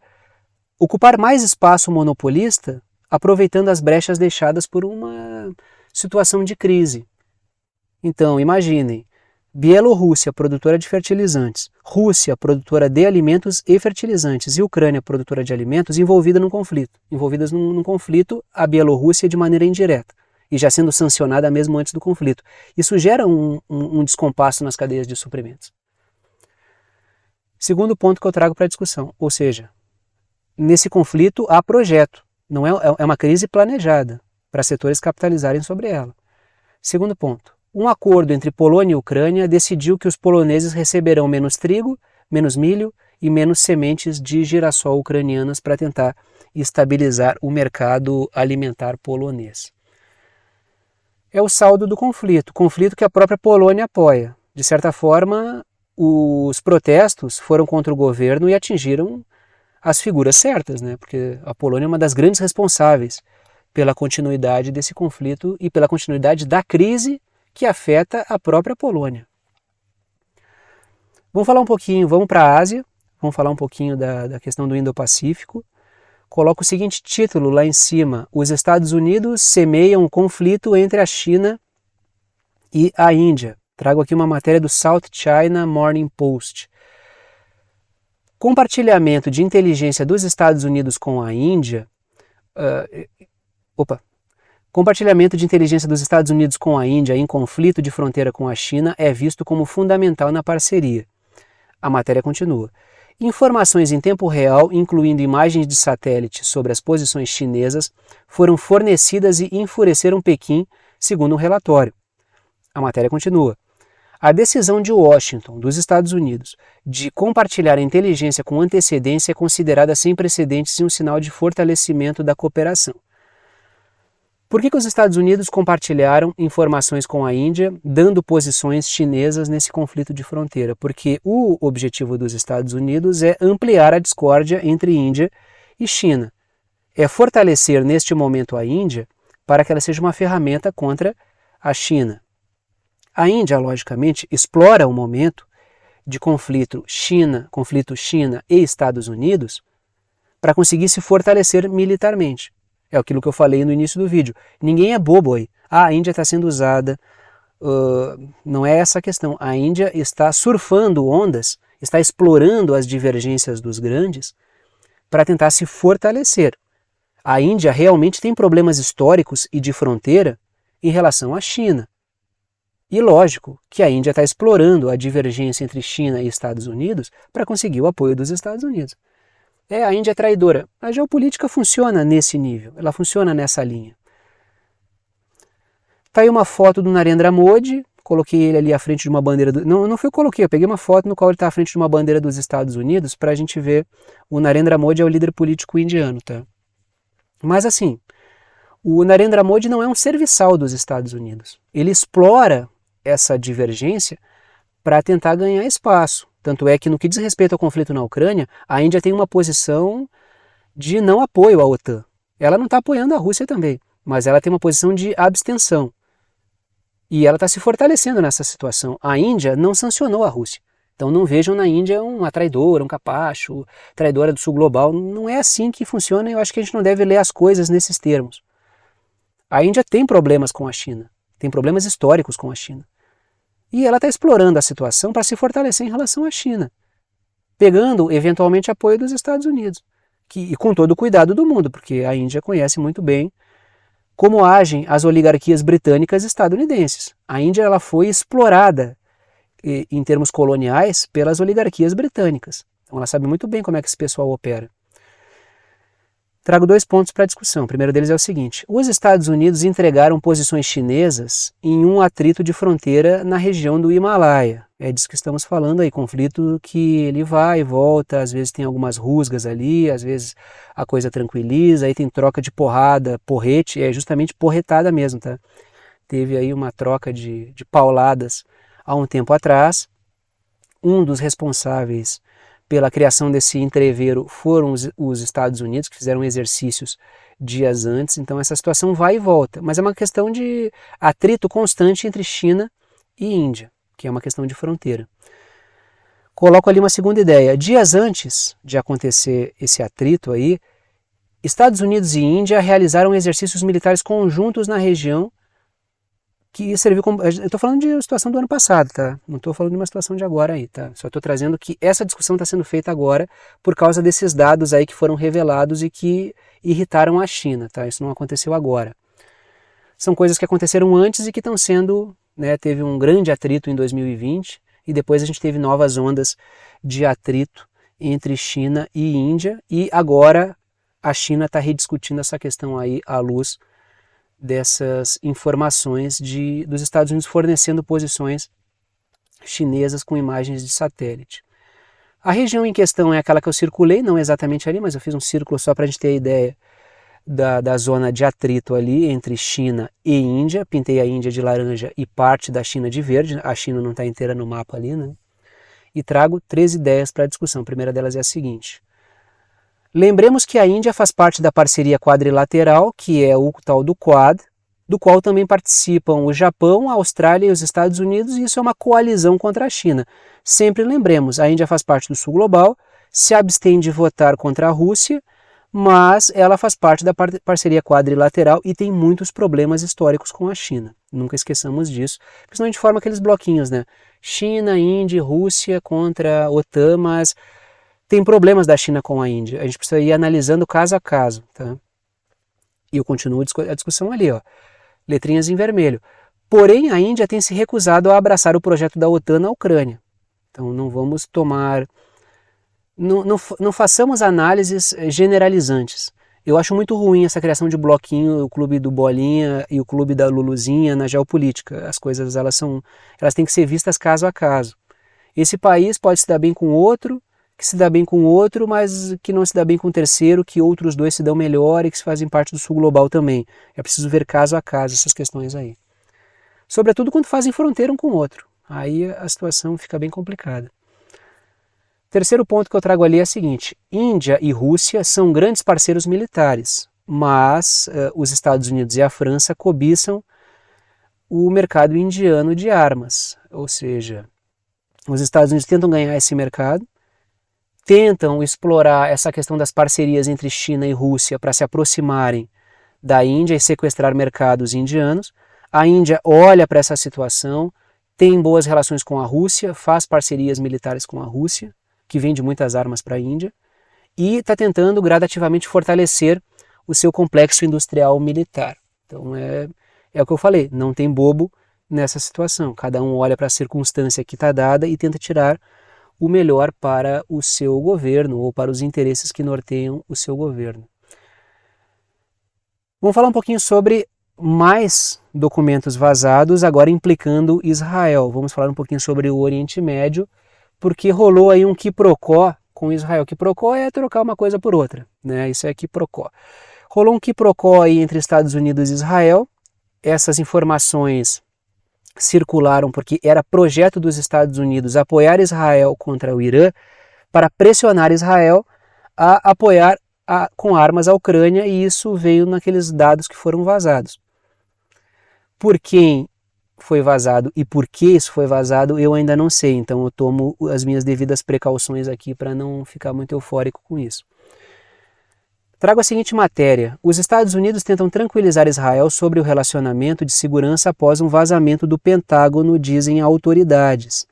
ocupar mais espaço monopolista, aproveitando as brechas deixadas por uma situação de crise. Então, imaginem, Bielorrússia, produtora de fertilizantes, Rússia, produtora de alimentos e fertilizantes, e Ucrânia, produtora de alimentos, envolvidas num conflito, a Bielorrússia de maneira indireta, e já sendo sancionada mesmo antes do conflito. Isso gera um descompasso nas cadeias de suprimentos. Segundo ponto que eu trago para a discussão, ou seja, nesse conflito há projeto, não é uma crise planejada para setores capitalizarem sobre ela. Segundo ponto, um acordo entre Polônia e Ucrânia decidiu que os poloneses receberão menos trigo, menos milho e menos sementes de girassol ucranianas para tentar estabilizar o mercado alimentar polonês. É o saldo do conflito que a própria Polônia apoia. De certa forma, os protestos foram contra o governo e atingiram as figuras certas, né? Porque a Polônia é uma das grandes responsáveis pela continuidade desse conflito e pela continuidade da crise que afeta a própria Polônia. Vamos para a Ásia, vamos falar um pouquinho da questão do Indo-Pacífico. Coloco o seguinte título lá em cima: os Estados Unidos semeiam um conflito entre a China e a Índia. Trago aqui uma matéria do South China Morning Post. Compartilhamento de inteligência dos Estados Unidos com a Índia. Compartilhamento de inteligência dos Estados Unidos com a Índia em conflito de fronteira com a China é visto como fundamental na parceria. A matéria continua. Informações em tempo real, incluindo imagens de satélite sobre as posições chinesas, foram fornecidas e enfureceram Pequim, segundo um relatório. A matéria continua. A decisão de Washington, dos Estados Unidos, de compartilhar a inteligência com antecedência é considerada sem precedentes e um sinal de fortalecimento da cooperação. Por que os Estados Unidos compartilharam informações com a Índia, dando posições chinesas nesse conflito de fronteira? Porque o objetivo dos Estados Unidos é ampliar a discórdia entre Índia e China. É fortalecer neste momento a Índia para que ela seja uma ferramenta contra a China. A Índia, logicamente, explora o momento de conflito China e Estados Unidos para conseguir se fortalecer militarmente. É aquilo que eu falei no início do vídeo. Ninguém é bobo aí. A Índia está sendo usada. Não é essa a questão. A Índia está surfando ondas, está explorando as divergências dos grandes para tentar se fortalecer. A Índia realmente tem problemas históricos e de fronteira em relação à China. E lógico que a Índia está explorando a divergência entre China e Estados Unidos para conseguir o apoio dos Estados Unidos. A Índia é traidora. A geopolítica funciona nesse nível, ela funciona nessa linha. Tá aí uma foto do Narendra Modi, coloquei ele ali à frente de uma bandeira... Não foi eu coloquei, eu peguei uma foto no qual ele está à frente de uma bandeira dos Estados Unidos para a gente ver. O Narendra Modi é o líder político indiano, tá? Mas assim, o Narendra Modi não é um serviçal dos Estados Unidos. Ele explora essa divergência para tentar ganhar espaço. Tanto é que no que diz respeito ao conflito na Ucrânia, a Índia tem uma posição de não apoio à OTAN. Ela não está apoiando a Rússia também, mas ela tem uma posição de abstenção. E ela está se fortalecendo nessa situação. A Índia não sancionou a Rússia. Então não vejam na Índia uma traidora, um capacho, traidora do sul global. Não é assim que funciona e eu acho que a gente não deve ler as coisas nesses termos. A Índia tem problemas com a China, tem problemas históricos com a China. E ela está explorando a situação para se fortalecer em relação à China, pegando eventualmente apoio dos Estados Unidos, e com todo o cuidado do mundo, porque a Índia conhece muito bem como agem as oligarquias britânicas e estadunidenses. A Índia ela foi explorada em termos coloniais pelas oligarquias britânicas. Então ela sabe muito bem como é que esse pessoal opera. Trago 2 pontos para a discussão. O primeiro deles é o seguinte: os Estados Unidos entregaram posições chinesas em um atrito de fronteira na região do Himalaia. É disso que estamos falando aí, conflito que ele vai e volta, às vezes tem algumas rusgas ali, às vezes a coisa tranquiliza, aí tem troca de porrada, porrete, é justamente porretada mesmo, tá? Teve aí uma troca de pauladas há um tempo atrás. Um dos responsáveis pela criação desse entreveiro foram os Estados Unidos, que fizeram exercícios dias antes. Então essa situação vai e volta, mas é uma questão de atrito constante entre China e Índia, que é uma questão de fronteira. Coloco ali uma segunda ideia. Dias antes de acontecer esse atrito aí, Estados Unidos e Índia realizaram exercícios militares conjuntos na região que serviu como... Eu estou falando de uma situação do ano passado, tá? Não estou falando de uma situação de agora aí, tá? Só estou trazendo que essa discussão está sendo feita agora por causa desses dados aí que foram revelados e que irritaram a China, tá? Isso não aconteceu agora. São coisas que aconteceram antes e que estão sendo... teve um grande atrito em 2020 e depois a gente teve novas ondas de atrito entre China e Índia e agora a China está rediscutindo essa questão aí à luz dessas informações dos Estados Unidos fornecendo posições chinesas com imagens de satélite. A região em questão é aquela que eu circulei, não exatamente ali, mas eu fiz um círculo só para a gente ter a ideia da zona de atrito ali entre China e Índia. Pintei a Índia de laranja e parte da China de verde, a China não está inteira no mapa ali, né? E trago 3 ideias para a discussão. A primeira delas é a seguinte: lembremos que a Índia faz parte da parceria quadrilateral, que é o tal do Quad, do qual também participam o Japão, a Austrália e os Estados Unidos, e isso é uma coalizão contra a China. Sempre lembremos, a Índia faz parte do Sul Global, se abstém de votar contra a Rússia, mas ela faz parte da parceria quadrilateral e tem muitos problemas históricos com a China. Nunca esqueçamos disso, porque senão a gente forma aqueles bloquinhos, né? China, Índia, Rússia contra a OTAN, mas tem problemas da China com a Índia. A gente precisa ir analisando caso a caso, tá? E eu continuo a discussão ali, ó. Letrinhas em vermelho. Porém, a Índia tem se recusado a abraçar o projeto da OTAN na Ucrânia. Então não vamos tomar... Não façamos análises generalizantes. Eu acho muito ruim essa criação de bloquinho, o clube do Bolinha e o clube da Luluzinha na geopolítica. As coisas elas têm que ser vistas caso a caso. Esse país pode se dar bem com outro, que se dá bem com outro, mas que não se dá bem com o terceiro, que outros dois se dão melhor e que fazem parte do sul global também. É preciso ver caso a caso essas questões aí. Sobretudo quando fazem fronteira um com o outro. Aí a situação fica bem complicada. Terceiro ponto que eu trago ali é o seguinte: Índia e Rússia são grandes parceiros militares, mas os Estados Unidos e a França cobiçam o mercado indiano de armas. Ou seja, os Estados Unidos tentam ganhar esse mercado, tentam explorar essa questão das parcerias entre China e Rússia para se aproximarem da Índia e sequestrar mercados indianos. A Índia olha para essa situação, tem boas relações com a Rússia, faz parcerias militares com a Rússia, que vende muitas armas para a Índia, e está tentando gradativamente fortalecer o seu complexo industrial militar. Então é o que eu falei, não tem bobo nessa situação. Cada um olha para a circunstância que está dada e tenta tirar o melhor para o seu governo ou para os interesses que norteiam o seu governo. Vamos falar um pouquinho sobre mais documentos vazados, agora implicando Israel. Vamos falar um pouquinho sobre o Oriente Médio, porque rolou aí um quiprocó com Israel. Quiprocó é trocar uma coisa por outra, né? Isso é quiprocó. Rolou um quiprocó aí entre Estados Unidos e Israel. Essas informações circularam porque era projeto dos Estados Unidos apoiar Israel contra o Irã para pressionar Israel a apoiar com armas a Ucrânia, e isso veio naqueles dados que foram vazados. Por quem foi vazado e por que isso foi vazado eu ainda não sei, então eu tomo as minhas devidas precauções aqui para não ficar muito eufórico com isso. Trago a seguinte matéria: os Estados Unidos tentam tranquilizar Israel sobre o relacionamento de segurança após um vazamento do Pentágono, dizem autoridades.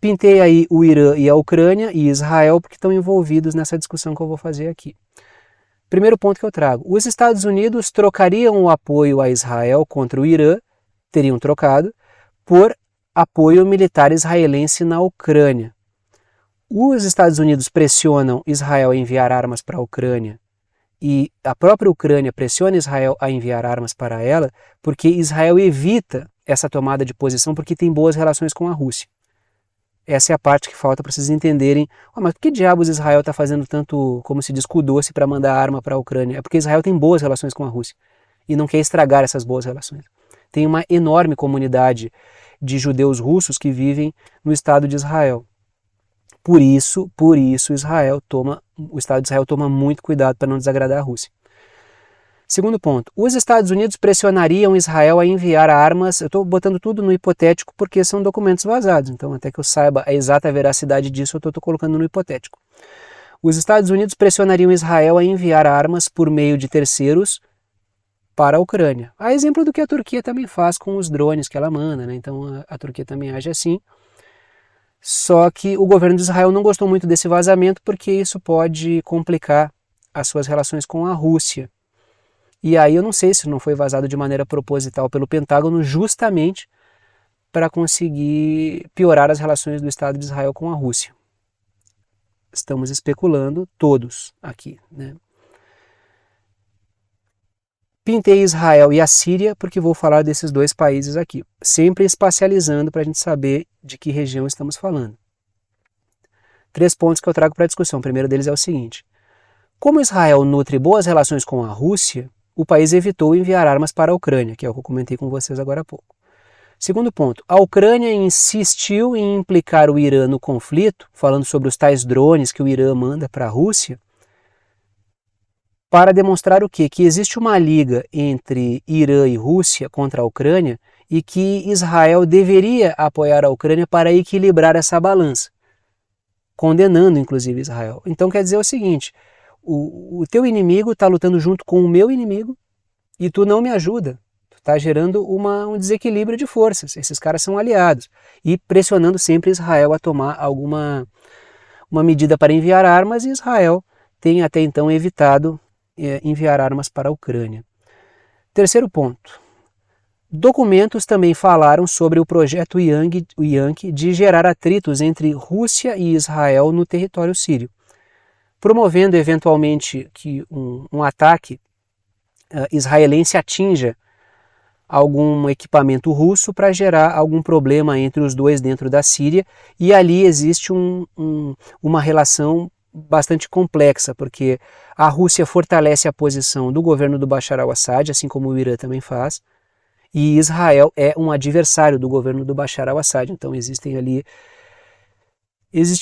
Pintei aí o Irã e a Ucrânia e Israel porque estão envolvidos nessa discussão que eu vou fazer aqui. Primeiro ponto que eu trago: os Estados Unidos trocariam o apoio a Israel contra o Irã, teriam trocado, por apoio militar israelense na Ucrânia. Os Estados Unidos pressionam Israel a enviar armas para a Ucrânia e a própria Ucrânia pressiona Israel a enviar armas para ela porque Israel evita essa tomada de posição porque tem boas relações com a Rússia. Essa é a parte que falta para vocês entenderem. Mas por que diabos Israel está fazendo tanto, como se diz, doce para mandar arma para a Ucrânia? É porque Israel tem boas relações com a Rússia e não quer estragar essas boas relações. Tem uma enorme comunidade de judeus russos que vivem no Estado de Israel. Por isso o Estado de Israel toma muito cuidado para não desagradar a Rússia. Segundo ponto: os Estados Unidos pressionariam Israel a enviar armas. Eu estou botando tudo no hipotético porque são documentos vazados, então até que eu saiba a exata veracidade disso eu estou colocando no hipotético. Os Estados Unidos pressionariam Israel a enviar armas por meio de terceiros para a Ucrânia. A exemplo do que a Turquia também faz com os drones que ela manda, né? Então a Turquia também age assim. Só que o governo de Israel não gostou muito desse vazamento porque isso pode complicar as suas relações com a Rússia. E aí eu não sei se não foi vazado de maneira proposital pelo Pentágono justamente para conseguir piorar as relações do Estado de Israel com a Rússia. Estamos especulando todos aqui, né? Pintei Israel e a Síria porque vou falar desses dois países aqui, sempre espacializando para a gente saber de que região estamos falando. 3 pontos que eu trago para a discussão. O primeiro deles é o seguinte: como Israel nutre boas relações com a Rússia, o país evitou enviar armas para a Ucrânia, que é o que eu comentei com vocês agora há pouco. Segundo ponto: a Ucrânia insistiu em implicar o Irã no conflito, falando sobre os tais drones que o Irã manda para a Rússia, para demonstrar o quê? Que existe uma liga entre Irã e Rússia contra a Ucrânia e que Israel deveria apoiar a Ucrânia para equilibrar essa balança, condenando inclusive Israel. Então quer dizer o seguinte: o teu inimigo está lutando junto com o meu inimigo e tu não me ajuda. Tu está gerando um desequilíbrio de forças. Esses caras são aliados e pressionando sempre Israel a tomar uma medida para enviar armas, e Israel tem até então evitado enviar armas para a Ucrânia. Terceiro ponto: documentos também falaram sobre o projeto Yankee de gerar atritos entre Rússia e Israel no território sírio. promovendo eventualmente que um ataque israelense atinja algum equipamento russo para gerar algum problema entre os dois dentro da Síria, e ali existe uma relação bastante complexa, porque a Rússia fortalece a posição do governo do Bashar al-Assad, assim como o Irã também faz, e Israel é um adversário do governo do Bashar al-Assad, então existe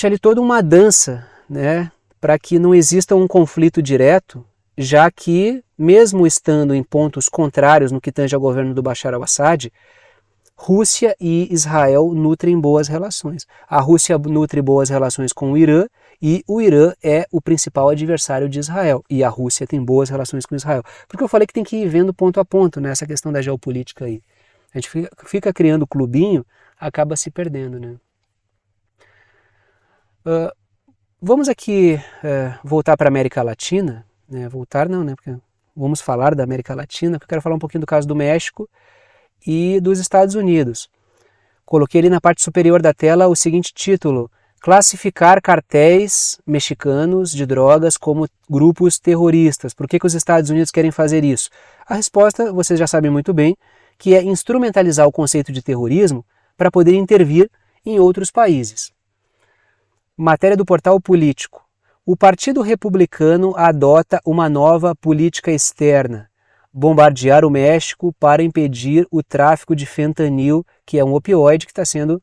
ali toda uma dança, né, para que não exista um conflito direto, já que, mesmo estando em pontos contrários no que tange ao governo do Bashar al-Assad, Rússia e Israel nutrem boas relações. A Rússia nutre boas relações com o Irã, e o Irã é o principal adversário de Israel, e a Rússia tem boas relações com Israel. Porque eu falei que tem que ir vendo ponto a ponto nessa questão da geopolítica aí. A gente fica criando clubinho, acaba se perdendo, né? Vamos aqui voltar para a América Latina, né? Voltar não, né? Porque vamos falar da América Latina, porque eu quero falar um pouquinho do caso do México e dos Estados Unidos. Coloquei ali na parte superior da tela o seguinte título: classificar cartéis mexicanos de drogas como grupos terroristas. Por que os Estados Unidos querem fazer isso? A resposta, vocês já sabem muito bem, que é instrumentalizar o conceito de terrorismo para poder intervir em outros países. Matéria do portal Político. O Partido Republicano adota uma nova política externa: bombardear o México para impedir o tráfico de fentanil, que é um opioide que está sendo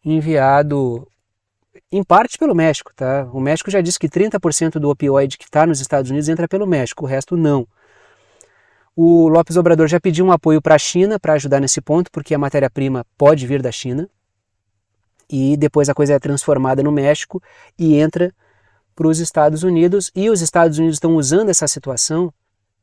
enviado em parte pelo México. Tá? O México já disse que 30% do opioide que está nos Estados Unidos entra pelo México, o resto não. O López Obrador já pediu um apoio para a China para ajudar nesse ponto, porque a matéria-prima pode vir da China, e depois a coisa é transformada no México e entra para os Estados Unidos, e os Estados Unidos estão usando essa situação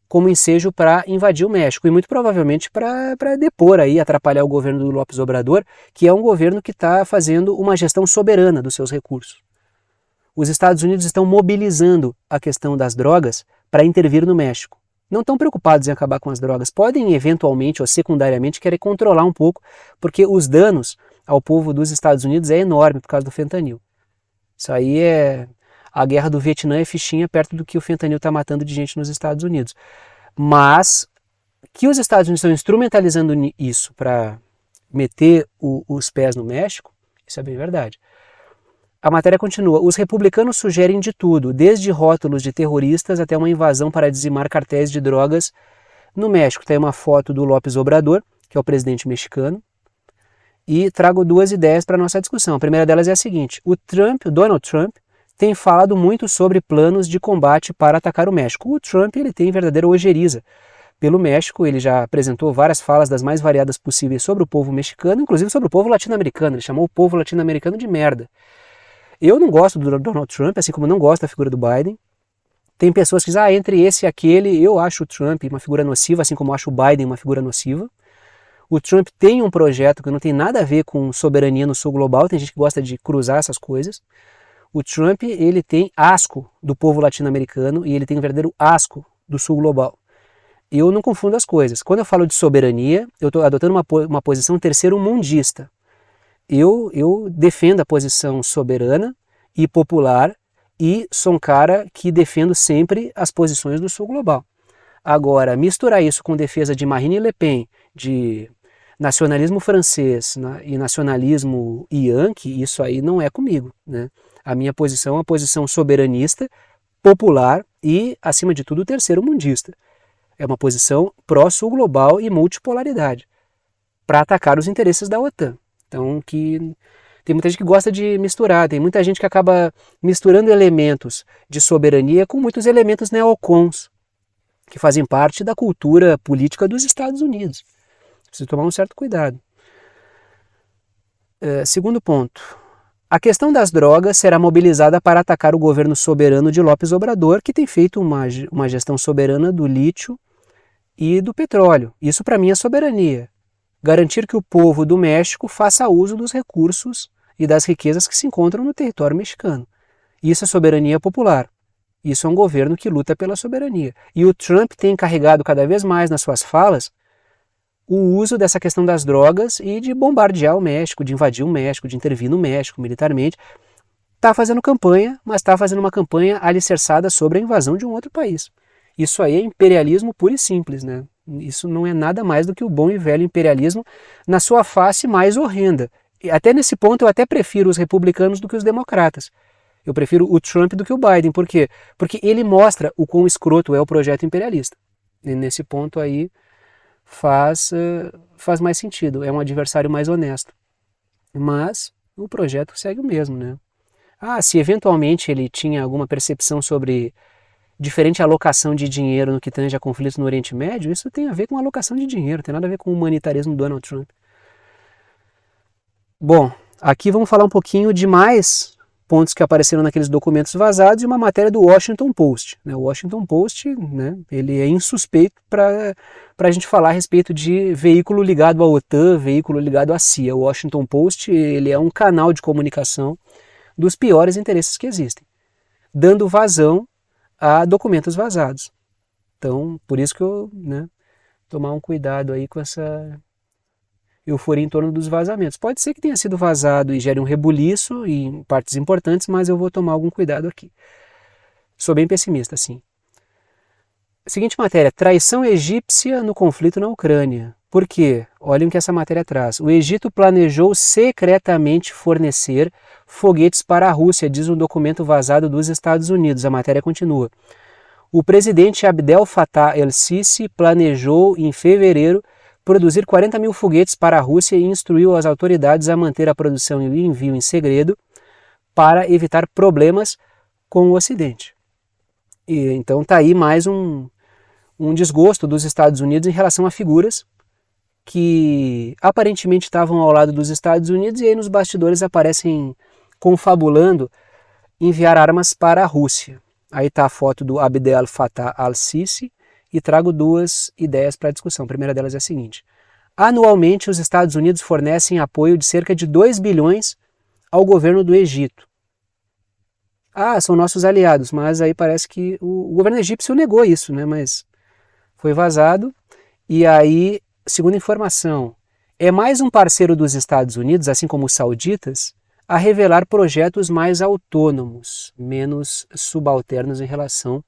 como ensejo para invadir o México, e muito provavelmente para depor aí, atrapalhar o governo do López Obrador, que é um governo que está fazendo uma gestão soberana dos seus recursos. Os Estados Unidos estão mobilizando a questão das drogas para intervir no México. Não estão preocupados em acabar com as drogas, podem eventualmente ou secundariamente querer controlar um pouco, porque os danos ao povo dos Estados Unidos é enorme por causa do fentanil. Isso aí é... A guerra do Vietnã é fichinha perto do que o fentanil está matando de gente nos Estados Unidos. Mas que os Estados Unidos estão instrumentalizando isso para meter os pés no México, isso é bem verdade. A matéria continua. Os republicanos sugerem de tudo, desde rótulos de terroristas até uma invasão para dizimar cartéis de drogas no México. Tem uma foto do López Obrador, que é o presidente mexicano, e trago duas ideias para a nossa discussão. A primeira delas é a seguinte: o Donald Trump, tem falado muito sobre planos de combate para atacar o México. O Trump ele tem verdadeira ojeriza pelo México, ele já apresentou várias falas das mais variadas possíveis sobre o povo mexicano, inclusive sobre o povo latino-americano. Ele chamou o povo latino-americano de merda. Eu não gosto do Donald Trump, assim como não gosto da figura do Biden. Tem pessoas que dizem, entre esse e aquele, eu acho o Trump uma figura nociva, assim como eu acho o Biden uma figura nociva. O Trump tem um projeto que não tem nada a ver com soberania no sul global, tem gente que gosta de cruzar essas coisas. O Trump ele tem asco do povo latino-americano e ele tem um verdadeiro asco do sul global. Eu não confundo as coisas. Quando eu falo de soberania, eu estou adotando uma posição terceiro-mundista. Eu defendo a posição soberana e popular e sou um cara que defendo sempre as posições do sul global. Agora, misturar isso com defesa de Marine Le Pen, de nacionalismo francês, né, e nacionalismo yankee, isso aí não é comigo, né? A minha posição é uma posição soberanista, popular e, acima de tudo, terceiro-mundista. É uma posição pró-sul global e multipolaridade, para atacar os interesses da OTAN. Então, tem muita gente que gosta de misturar, tem muita gente que acaba misturando elementos de soberania com muitos elementos neocons, que fazem parte da cultura política dos Estados Unidos. Precisa tomar um certo cuidado. Segundo ponto. A questão das drogas será mobilizada para atacar o governo soberano de López Obrador, que tem feito uma gestão soberana do lítio e do petróleo. Isso para mim é soberania. Garantir que o povo do México faça uso dos recursos e das riquezas que se encontram no território mexicano. Isso é soberania popular. Isso é um governo que luta pela soberania. E o Trump tem encarregado cada vez mais nas suas falas o uso dessa questão das drogas e de bombardear o México, de invadir o México, de intervir no México militarmente. está fazendo campanha, mas está fazendo uma campanha alicerçada sobre a invasão de um outro país. Isso aí é imperialismo puro e simples, né? Isso não é nada mais do que o bom e velho imperialismo na sua face mais horrenda. E até nesse ponto eu até prefiro os republicanos do que os democratas. Eu prefiro o Trump do que o Biden. Por quê? Porque ele mostra o quão escroto é o projeto imperialista. E nesse ponto aí faz mais sentido. É um adversário mais honesto. Mas o projeto segue o mesmo, né? Se eventualmente ele tinha alguma percepção sobre diferente alocação de dinheiro no que tange a conflitos no Oriente Médio, isso tem a ver com alocação de dinheiro, tem nada a ver com o humanitarismo do Donald Trump. Bom, aqui vamos falar um pouquinho de mais pontos que apareceram naqueles documentos vazados e uma matéria do Washington Post. O Washington Post, né, ele é insuspeito para a gente falar a respeito de veículo ligado à OTAN, veículo ligado à CIA. O Washington Post ele é um canal de comunicação dos piores interesses que existem, dando vazão a documentos vazados. Então, por isso que eu, tomar um cuidado aí com essa euforia em torno dos vazamentos. Pode ser que tenha sido vazado e gere um rebuliço em partes importantes, mas eu vou tomar algum cuidado aqui. Sou bem pessimista, sim. Seguinte matéria, traição egípcia no conflito na Ucrânia. Por quê? Olhem o que essa matéria traz. O Egito planejou secretamente fornecer foguetes para a Rússia, diz um documento vazado dos Estados Unidos. A matéria continua. O presidente Abdel Fattah el-Sisi planejou, em fevereiro, produzir 40 mil foguetes para a Rússia e instruiu as autoridades a manter a produção e o envio em segredo para evitar problemas com o Ocidente. E então está aí mais um desgosto dos Estados Unidos em relação a figuras que aparentemente estavam ao lado dos Estados Unidos e aí nos bastidores aparecem confabulando enviar armas para a Rússia. Aí está a foto do Abdel Fattah al-Sisi e trago duas ideias para discussão. A primeira delas é a seguinte. Anualmente os Estados Unidos fornecem apoio de cerca de 2 bilhões ao governo do Egito. São nossos aliados, mas aí parece que o governo egípcio negou isso, mas foi vazado. E aí, segundo informação, é mais um parceiro dos Estados Unidos, assim como os sauditas, a revelar projetos mais autônomos, menos subalternos em relação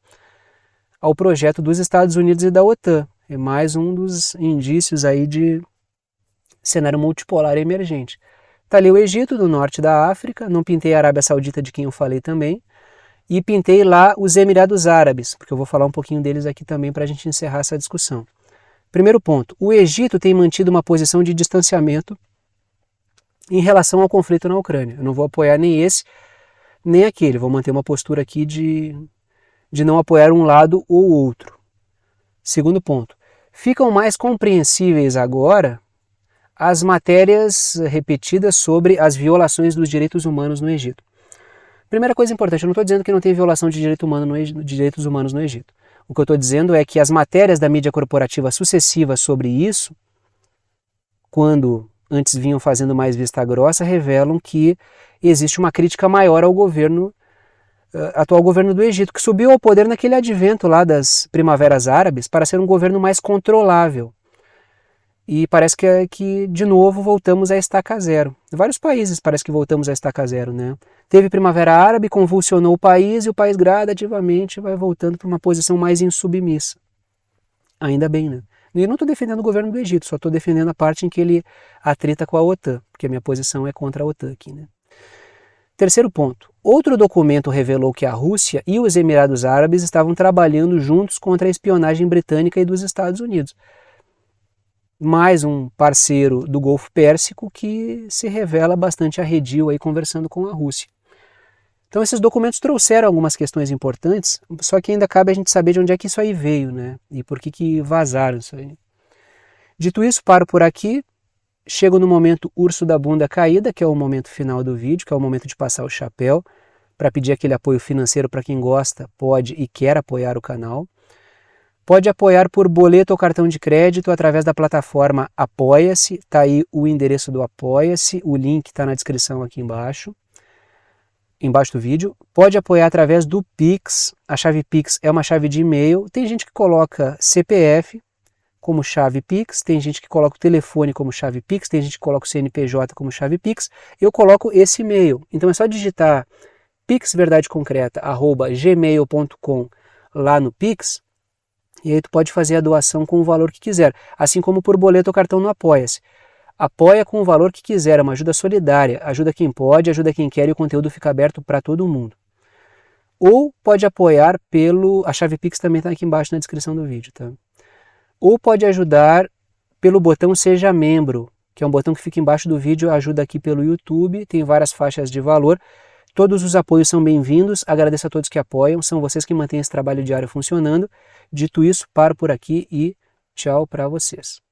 ao projeto dos Estados Unidos e da OTAN. É mais um dos indícios aí de cenário multipolar emergente. Está ali o Egito, do norte da África, não pintei a Arábia Saudita, de quem eu falei também, e pintei lá os Emirados Árabes, porque eu vou falar um pouquinho deles aqui também para a gente encerrar essa discussão. Primeiro ponto, o Egito tem mantido uma posição de distanciamento em relação ao conflito na Ucrânia. Eu não vou apoiar nem esse, nem aquele, vou manter uma postura aqui de não apoiar um lado ou outro. Segundo ponto, ficam mais compreensíveis agora as matérias repetidas sobre as violações dos direitos humanos no Egito. Primeira coisa importante, eu não estou dizendo que não tem violação de direitos humanos no Egito. O que eu estou dizendo é que as matérias da mídia corporativa sucessiva sobre isso, quando antes vinham fazendo mais vista grossa, revelam que existe uma crítica maior ao atual governo do Egito, que subiu ao poder naquele advento lá das primaveras árabes para ser um governo mais controlável. E parece que de novo voltamos à estaca zero. Em vários países parece que voltamos à estaca zero, Teve primavera árabe, convulsionou o país e o país gradativamente vai voltando para uma posição mais insubmissa. Ainda bem, E eu não estou defendendo o governo do Egito, só estou defendendo a parte em que ele atrita com a OTAN, porque a minha posição é contra a OTAN aqui, Terceiro ponto. Outro documento revelou que a Rússia e os Emirados Árabes estavam trabalhando juntos contra a espionagem britânica e dos Estados Unidos. Mais um parceiro do Golfo Pérsico que se revela bastante arredio aí conversando com a Rússia. Então esses documentos trouxeram algumas questões importantes, só que ainda cabe a gente saber de onde é que isso aí veio, e por que vazaram isso aí. Dito isso, paro por aqui, chego no momento urso da bunda caída, que é o momento final do vídeo, que é o momento de passar o chapéu, para pedir aquele apoio financeiro para quem gosta, pode e quer apoiar o canal. Pode apoiar por boleto ou cartão de crédito através da plataforma Apoia-se, está aí o endereço do Apoia-se, o link está na descrição aqui embaixo do vídeo. Pode apoiar através do Pix, a chave Pix é uma chave de e-mail, tem gente que coloca CPF como chave Pix, tem gente que coloca o telefone como chave Pix, tem gente que coloca o CNPJ como chave Pix, eu coloco esse e-mail, então é só digitar pixverdadeconcreta@gmail.com lá no Pix, e aí tu pode fazer a doação com o valor que quiser, assim como por boleto ou cartão no Apoia-se. Apoia com o valor que quiser, é uma ajuda solidária, ajuda quem pode, ajuda quem quer, e o conteúdo fica aberto para todo mundo. Ou pode apoiar a chave Pix também está aqui embaixo na descrição do vídeo, tá? Ou pode ajudar pelo botão Seja Membro, que é um botão que fica embaixo do vídeo, ajuda aqui pelo YouTube, tem várias faixas de valor. Todos os apoios são bem-vindos, agradeço a todos que apoiam, são vocês que mantêm esse trabalho diário funcionando. Dito isso, paro por aqui e tchau para vocês.